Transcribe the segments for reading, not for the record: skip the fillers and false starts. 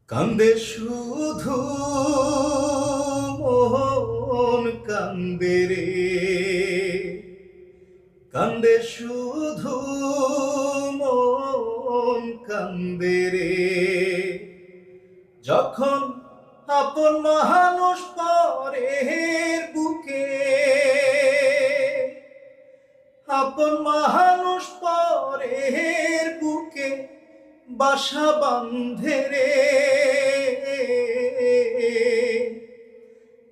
কান্দে শুধু মোহন কান্দে রে, কান্দে শুধু মন কান্দে রে। যখন আপন মানুষ পরের বুকে, আপন মানুষ পরের বুকে বাসা বাঁধে রে,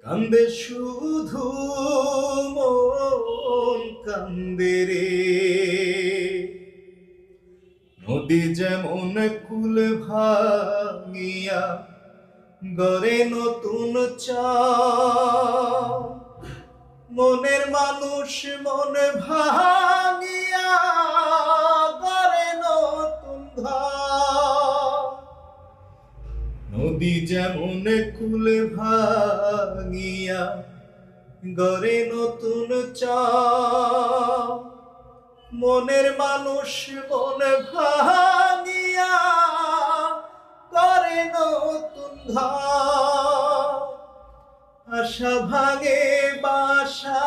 কান্দে শুধু মন কান্দে রে। নদী যেমন কুল ভাঙিয়া গড়ে নতুন চাঁদ, মনের মানুষ মন ভাঙিয়া গড়ে নতুন ঘর। নদী যেমন কুল ভাঙিয়া গড়ে নতুন চাঁদ, মনের মানুষ মন ভাঙিয়া করে নতুন ঘর। আশা ভাঙে বাসা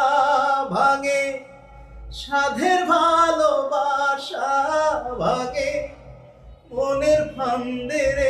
ভাঙে, সাধের ভালোবাসা ভাঙে মনের ফান্দে রে,